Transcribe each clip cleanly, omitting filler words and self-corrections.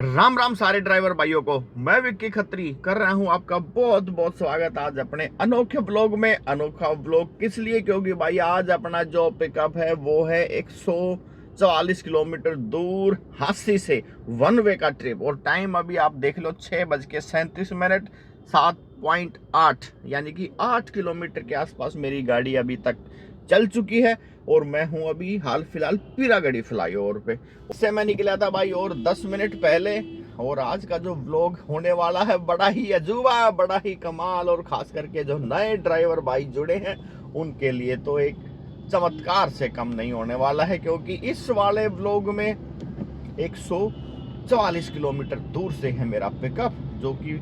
राम राम सारे ड्राइवर भाइयों को। मैं विक्की खत्री कर रहा हूं आपका बहुत बहुत स्वागत आज अपने अनोखे ब्लॉग में। अनोखा ब्लॉग किस लिए? क्योंकि भाई आज अपना जो पिकअप है वो है 144 किलोमीटर दूर हांसी से वन वे का ट्रिप। और टाइम अभी आप देख लो 6:37 7.8 यानी कि 8 किलोमीटर के आसपास मेरी गाड़ी अभी तक चल चुकी है। और मैं हूं अभी हाल फिलहाल पीरागढ़ी फ्लाईओवर पे। उससे मैं निकला था भाई और 10 मिनट पहले। और आज का जो व्लॉग होने वाला है बड़ा ही अजूबा, बड़ा ही कमाल, और खास करके जो नए ड्राइवर भाई जुड़े हैं उनके लिए तो एक चमत्कार से कम नहीं होने वाला है। क्योंकि इस वाले व्लॉग में 144 किलोमीटर दूर से है मेरा पिकअप, जो कि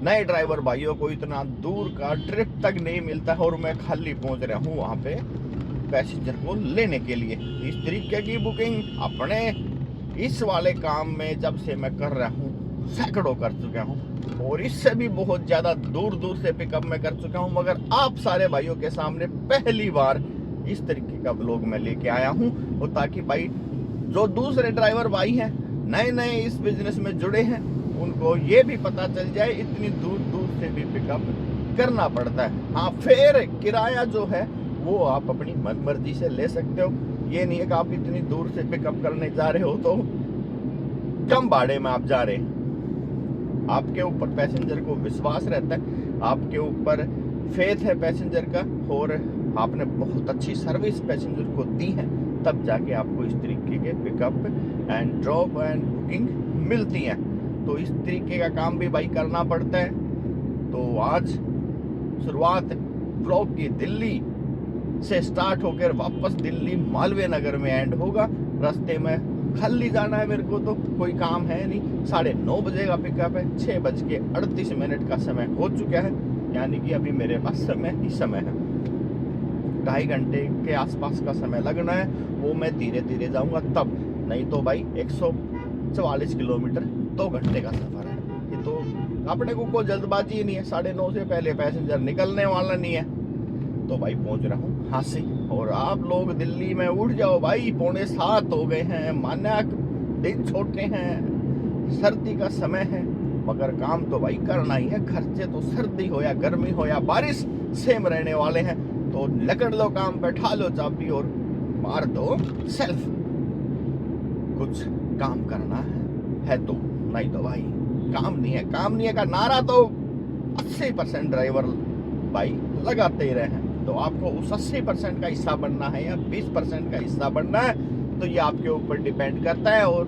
नए ड्राइवर भाइयों को इतना दूर का ट्रिप तक नहीं मिलता है। और मैं खाली पहुंच रहा हूं वहां पे पैसेंजर को लेने के लिए। इस तरीके की बुकिंग अपने इस वाले काम में जब से मैं कर रहा हूँ सैकड़ों कर चुका हूँ, और इससे भी बहुत ज्यादा दूर दूर से पिकअप में कर चुका हूँ। मगर आप सारे भाइयों के सामने पहली बार इस तरीके का ब्लॉग में लेके आया हूँ, और ताकि भाई जो दूसरे ड्राइवर भाई हैं नए नए इस बिजनेस में जुड़े हैं उनको ये भी पता चल जाए इतनी दूर दूर से भी पिकअप करना पड़ता है। हाँ, फिर किराया जो है वो आप अपनी मनमर्जी से ले सकते हो। ये नहीं है कि आप इतनी दूर से पिकअप करने जा रहे हो तो कम भाड़े में आप जा रहे हैं। आपके ऊपर पैसेंजर को विश्वास रहता है, आपके ऊपर फेथ है पैसेंजर का, और आपने बहुत अच्छी सर्विस पैसेंजर को दी है, तब जाके आपको इस तरीके के pickup and drop and booking मिलती है। तो इस तरीके का काम भी भाई करना पड़ता है। तो आज शुरुआत ब्लॉग की दिल्ली से स्टार्ट होकर वापस दिल्ली मालवीय नगर में एंड होगा। रास्ते में खाली जाना है मेरे को, तो कोई काम है नहीं। 9:30 बजे का पिकअप है, 6:38 का समय हो चुका है, यानी कि अभी मेरे पास समय ही समय है। 2.5 घंटे के आसपास का समय लगना है, वो मैं धीरे धीरे जाऊंगा तब। नहीं तो भाई 144 किलोमीटर 2 घंटे का सफर है। ये तो अपने को कोई जल्दबाजी ही नहीं है, 9:30 से पहले पैसेंजर निकलने वाला नहीं है। तो भाई पहुंच रहा हूँ हांसी। और आप लोग दिल्ली में उठ जाओ भाई, 6:45 हो गए हैं, माना दिन छोटे हैं, सर्दी का समय है, मगर काम तो भाई करना ही है। खर्चे तो सर्दी हो या गर्मी हो या बारिश सेम रहने वाले हैं। तो लकड़ लो काम, बैठा लो चाबी और मार दो सेल्फ। कुछ काम करना है तो, नहीं तो भाई काम नहीं है। काम नहीं है का नारा तो 80% ड्राइवर भाई लगाते ही रहे हैं। तो आपको उस 80% का हिस्सा बनना है या 20% का हिस्सा बनना है, तो ये आपके ऊपर डिपेंड करता है। और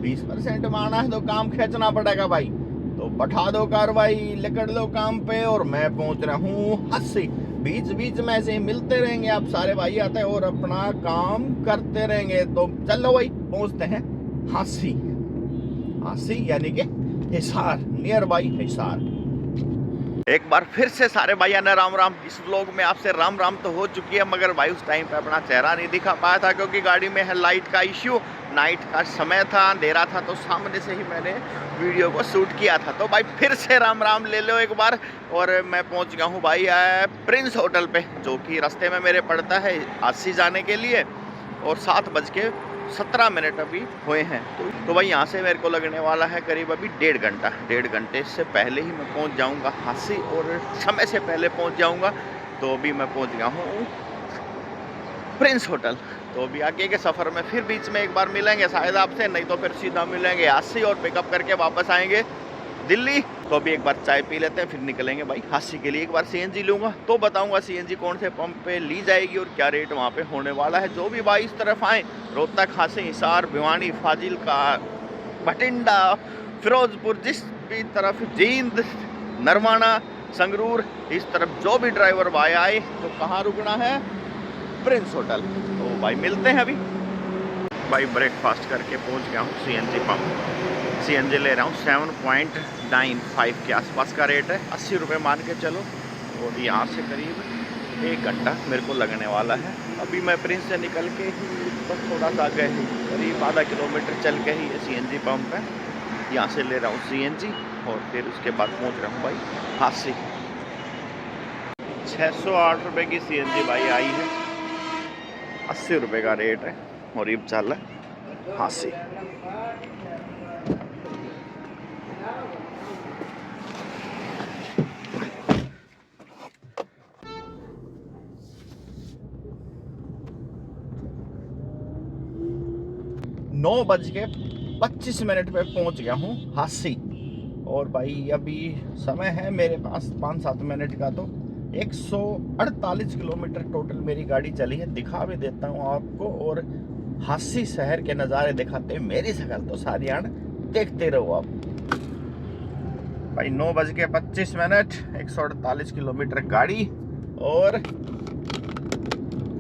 20% माना है तो काम खींचना पड़ेगा भाई। तो बैठा दो कार्रवाई, लेकर लो काम पे। और मैं पहुंच रहा हूँ हांसी। बीच बीच में ऐसे ही मिलते रहेंगे, आप सारे भाई आते हैं और अपना काम करते रहेंगे। तो चलो भाई पहुंचते हैं हांसी। हांसी यानी कि हिसार, नियर बाई हिसार। एक बार फिर से सारे भाइयों ने राम राम। इस व्लॉग में आपसे राम राम तो हो चुकी है, मगर भाई उस टाइम पे अपना चेहरा नहीं दिखा पाया था, क्योंकि गाड़ी में है लाइट का इश्यू। नाइट का समय था, अंधेरा था, तो सामने से ही मैंने वीडियो को शूट किया था। तो भाई फिर से राम राम ले लो एक बार। और मैं पहुंच गया हूँ भाई प्रिंस होटल पे, जो कि रास्ते में मेरे पड़ता है हांसी जाने के लिए। और 7:17 अभी हुए हैं। तो भाई यहाँ से मेरे को लगने वाला है करीब अभी 1.5 घंटा। 1.5 घंटे से पहले ही मैं पहुँच जाऊँगा हांसी, और समय से पहले पहुँच जाऊँगा। तो अभी मैं पहुँच गया हूँ प्रिंस होटल। तो अभी आगे के सफ़र में फिर बीच में एक बार मिलेंगे शायद आपसे, नहीं तो फिर सीधा मिलेंगे हांसी और पिकअप करके वापस आएंगे दिल्ली। तो अभी एक बार चाय पी लेते हैं, फिर निकलेंगे भाई हांसी के लिए। एक बार सीएनजी लूँगा तो बताऊँगा सीएनजी कौन से पंप पे ली जाएगी और क्या रेट वहाँ पे होने वाला है। जो भी भाई इस तरफ आए, रोहतक, हांसी, हिसार, भिवानी, फाजिलका, बठिंडा, फिरोजपुर, जिस भी तरफ, जींद, नरवाना, संगरूर, इस तरफ जो भी ड्राइवर भाई आए तो कहाँ रुकना है? Prince hotel. तो भाई मिलते हैं अभी। भाई ब्रेकफास्ट करके पहुंच गया हूँ सीएनजी पंप। सीएनजी ले रहा हूँ 7.95 के आसपास का रेट है, 80 रुपये मान के चलो। और यहाँ से करीब 1 घंटा मेरे को लगने वाला है। अभी मैं प्रिंस से निकल के ही तो थोड़ा सा आगे ही करीब आधा किलोमीटर चल के ही ये सीएनजी पंप है। यहाँ से ले रहा हूँ सीएनजी और फिर उसके बाद पहुँच रहा हूँ भाई हांसी। 608 रुपये की सीएनजी भाई आई है, 80 रुपये का रेट है। और ये चल है हांसी। 9:25 पे पहुंच गया हूँ हासी। और भाई अभी समय है मेरे पास 5-7 मिनट का, तो 148 किलोमीटर टोटल मेरी गाड़ी चली है। दिखा भी देता हूँ आपको, और हासी शहर के नज़ारे दिखाते हैं। मेरी शक्ल तो सारी आन देखते रहो आप। भाई 9:25, 148 किलोमीटर गाड़ी, और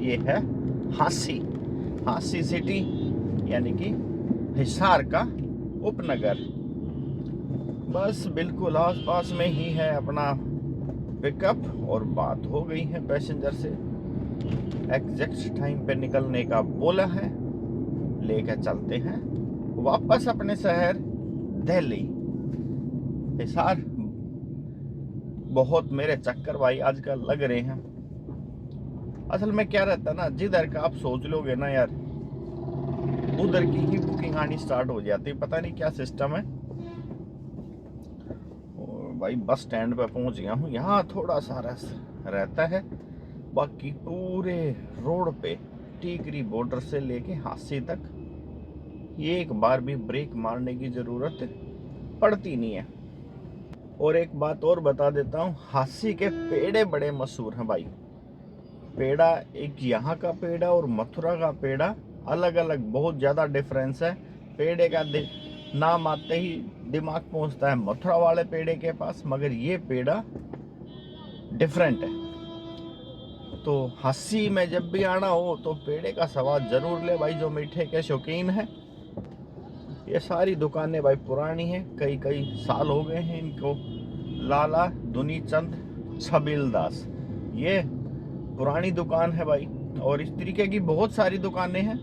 ये है हासी सिटी, यानी कि हिसार का उपनगर। बस बिल्कुल आस पास में ही है अपना पिकअप, और बात हो गई है पैसेंजर से। एग्जैक्ट टाइम पे निकलने का बोला है, लेकर चलते हैं वापस अपने शहर दिल्ली। हिसार बहुत मेरे चक्कर भाई आजकल लग रहे हैं। असल में क्या रहता है ना, जिधर का आप सोच लोगे ना यार, उधर की ही बुकिंग आनी स्टार्ट हो जाती है। पता नहीं क्या सिस्टम है। और भाई बस स्टैंड पे पहुंच गया हूँ। यहाँ थोड़ा सा रस रहता है, बाकी पूरे रोड पे टीकरी बॉर्डर से लेके हासी तक एक बार भी ब्रेक मारने की जरूरत पड़ती नहीं है। और एक बात और बता देता हूँ, हासी के पेड़े बड़े मशहूर हैं भाई। पेड़ा, एक यहाँ का पेड़ा और मथुरा का पेड़ा अलग अलग, बहुत ज़्यादा डिफरेंस है। पेड़े का नाम आते ही दिमाग पहुँचता है मथुरा वाले पेड़े के पास, मगर ये पेड़ा डिफरेंट है। तो हासी में जब भी आना हो तो पेड़े का स्वाद जरूर ले भाई, जो मीठे के शौकीन है। ये सारी दुकानें भाई पुरानी हैं, कई कई साल हो गए हैं इनको। लाला दुनीचंद छबीलदास, ये पुरानी दुकान है भाई। और इस तरीके की बहुत सारी दुकानें हैं।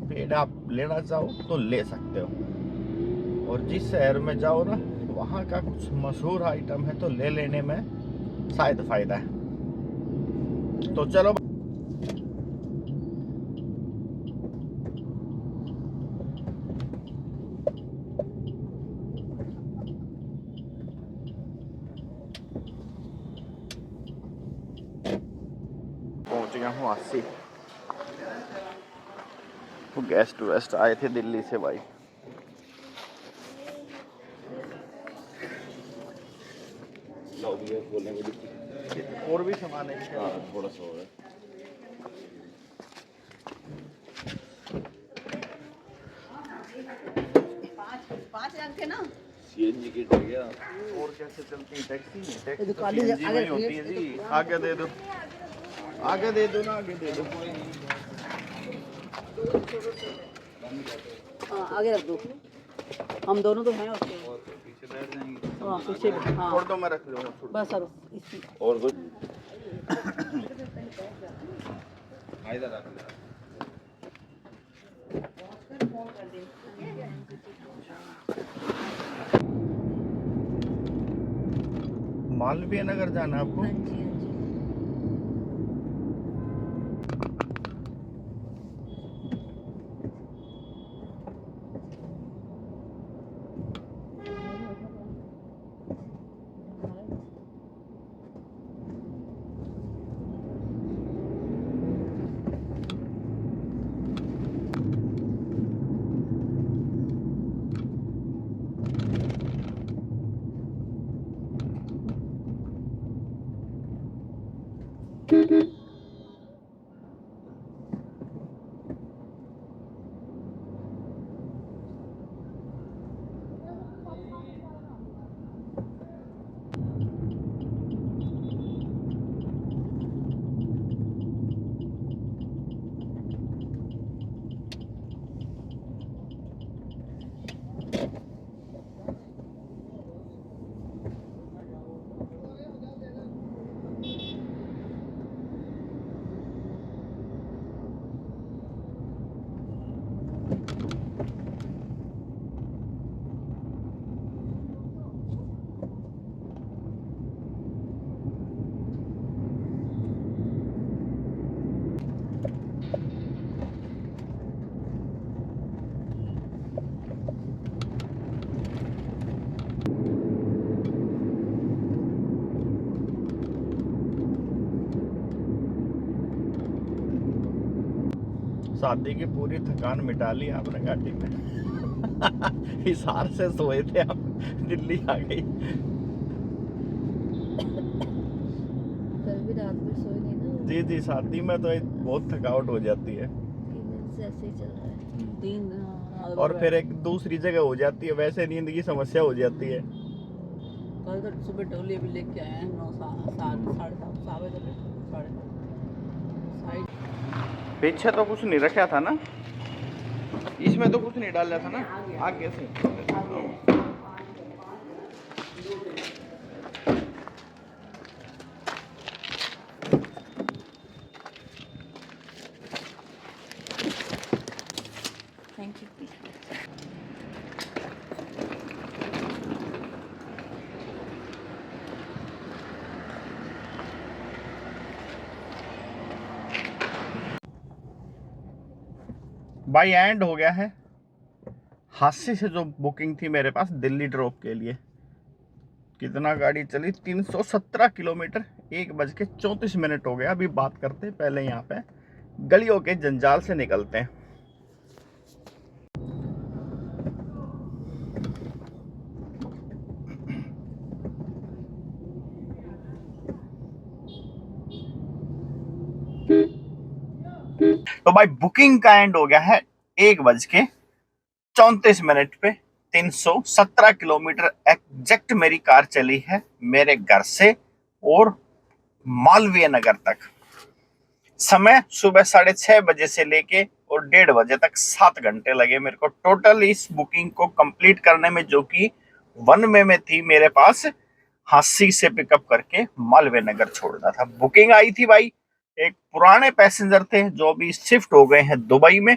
पेड़ आप लेना चाहो तो ले सकते हो, और जिस शहर में जाओ ना, वहाँ का कुछ मशहूर आइटम है तो ले लेने में शायद फायदा है। तो चलो पहुंच गया हूँ हासी। वो गेस्ट वेस्ट आए थे दिल्ली से भाई। और भी सामान है, थोड़ा सा और है। पाँच रंग के ना सीएनजी की गया। और कैसे चलती है टैक्सी तो सीएनजी में होती है जी। आगे दे दो, आगे दे दो ना, आगे दे दो। हाँ आगे रख दो, हम दोनों तो हैं उसके। पीछे बैठ जाएंगे। हाँ पीछे, हाँ छोड़ दो, मैं रख लूँगा। बस अब इसकी और कुछ इधर रख ले। मालवीय नगर जाना है आपको? शादी की पूरी थकान मिटा ली आपने गाड़ी में। हिसार से सोए थे आप, दिल्ली आ गई। कल भी रात में सोए नहीं ना। जी जी, शादी में तो बहुत थकावट हो जाती है 3 दिन से ऐसे ही चल रहा है। 3 और फिर एक दूसरी जगह हो जाती है, वैसे नींद की समस्या हो जाती है। कल तो सुबह टोली भी लेके आए हैं 9 7 साढ़े 7 बजे 7:30। पीछे तो कुछ नहीं रखा था ना, इसमें तो कुछ नहीं डाला था ना, आगे से। Thank you. भाई एंड हो गया है। हादसे से जो बुकिंग थी मेरे पास दिल्ली ड्रॉप के लिए, कितना गाड़ी चली, 317 किलोमीटर, 1:34 हो गया। अभी बात करते हैं, पहले यहाँ पे गलियों के जंजाल से निकलते हैं। तो भाई बुकिंग का एंड हो गया है 1:34 पे। 317 किलोमीटर एग्जैक्ट मेरी कार चली है मेरे घर से और मालवीय नगर तक। समय सुबह 6:30 बजे से लेके और 1:30 बजे तक 7 घंटे लगे मेरे को टोटल इस बुकिंग को कंप्लीट करने में, जो कि 1 वे में थी मेरे पास। हांसी से पिकअप करके मालवीय नगर छोड़ना था। बुकिंग आई थी भाई, एक पुराने पैसेंजर थे जो अभी शिफ्ट हो गए हैं दुबई में,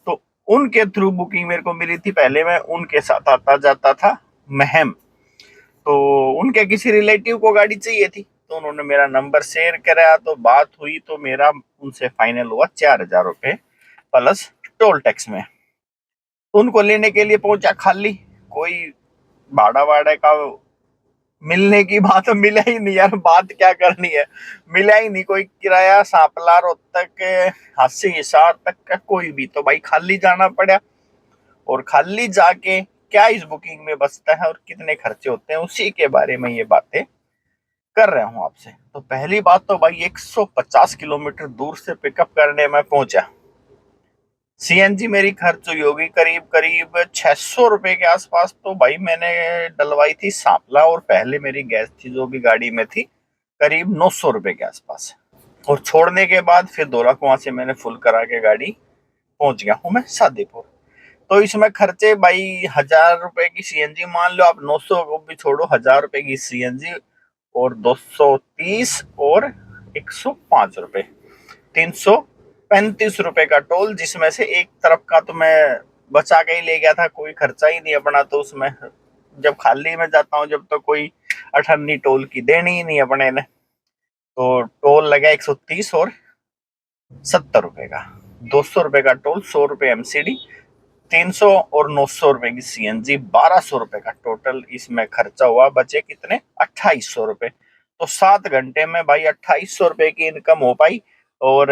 तो उनके थ्रू बुकिंग मेरे को मिली थी। पहले मैं उनके साथ आता जाता था महम, तो उनके किसी रिलेटिव को गाड़ी चाहिए थी, तो उन्होंने मेरा नंबर शेयर कराया, तो बात हुई, तो मेरा उनसे फाइनल हुआ 4,000 रुपये प्लस टोल टैक्स में। उनको लेने के लिए पहुंचा खाली, कोई भाड़ा वाड़ा का मिलने की बात तो मिला ही नहीं यार, बात क्या करनी है, मिला ही नहीं कोई किराया। सांपला रोहतक हांसी हिसार तक का कोई भी, तो भाई खाली जाना पड़ा। और खाली जाके क्या इस बुकिंग में बचता है और कितने खर्चे होते हैं, उसी के बारे में ये बातें कर रहा हूं आपसे। तो पहली बात तो भाई 150 किलोमीटर दूर से पिकअप करने में पहुंचा। सीएनजी मेरी खर्च हुई होगी करीब करीब 600 रुपए के आसपास। तो भाई मैंने डलवाई थी सांपला, और पहले मेरी गैस थी जो भी गाड़ी में थी करीब 900 रुपए के आसपास। और छोड़ने के बाद फिर दोरा कुआं से मैंने फुल करा के गाड़ी पहुंच गया हूं मैं शादीपुर। तो इसमें खर्चे भाई 1,000 रुपए की सीएनजी मान लो आप, 900 को भी छोड़ो, 1,000 रुपए की सीएनजी और 230 और 105 रुपए, 335 रुपए का टोल, जिसमें से एक तरफ का तो मैं बचा के ही ले गया था, कोई खर्चा ही नहीं अपना। तो उसमें जब खाली में जाता हूँ जब तो कोई अठन्नी टोल की देनी ही नहीं अपने ने, तो टोल लगा 130 और 70 रुपए का, 200 रुपए का टोल, 100 रुपए एमसीडी, 300 और 900 रुपए की सीएनजी, 1,200 रुपए का टोटल इसमें खर्चा हुआ। बचे कितने, 2,800 रुपए। तो 7 घंटे में भाई 2,800 रुपए की इनकम हो पाई और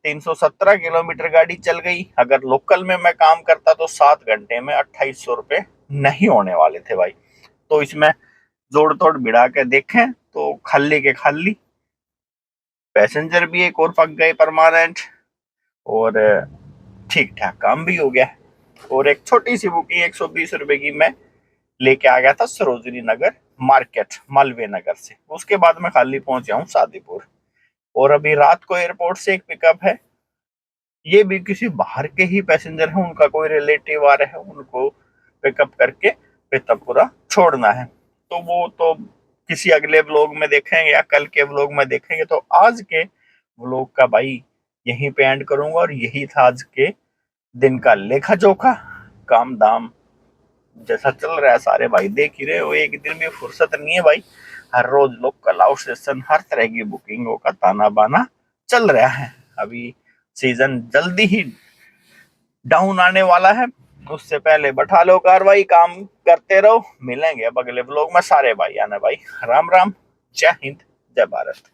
317 किलोमीटर गाड़ी चल गई। अगर लोकल में मैं काम करता तो 7 घंटे में 2,800 रुपए नहीं होने वाले थे भाई। तो इसमें जोड़ तोड़ भिड़ा के देखें तो खाली के खाली, पैसेंजर भी एक और पक गए परमानेंट, और ठीक ठाक काम भी हो गया। और एक छोटी सी बुकिंग 120 रुपए की मैं लेके आ गया था सरोजनी नगर मार्केट मालवीय नगर से। उसके बाद मैं खाली पहुंचा हूँ शादीपुर। और अभी रात को एयरपोर्ट से एक पिकअप है, ये भी किसी बाहर के ही पैसेंजर है, उनका कोई रिलेटिव आ रहे हैं, उनको पिकअप करके पीतमपुरा छोड़ना है। तो वो तो किसी अगले व्लॉग में देखेंगे या कल के व्लॉग में देखेंगे। तो आज के व्लॉग का भाई यहीं पे एंड करूंगा, और यही था आज के दिन का लेखा जोखा। काम दाम जैसा चल रहा है सारे भाई देख ही रहे हो, एक दिन भी फुर्सत नहीं है भाई। हर रोज लोकल आउट स्टेशन हर तरह की बुकिंगों का ताना बाना चल रहा है। अभी सीजन जल्दी ही डाउन आने वाला है, उससे पहले बैठा लो कार्रवाई, काम करते रहो। मिलेंगे अब अगले ब्लॉग में सारे भाई आना भाई। राम राम, जय हिंद, जय भारत।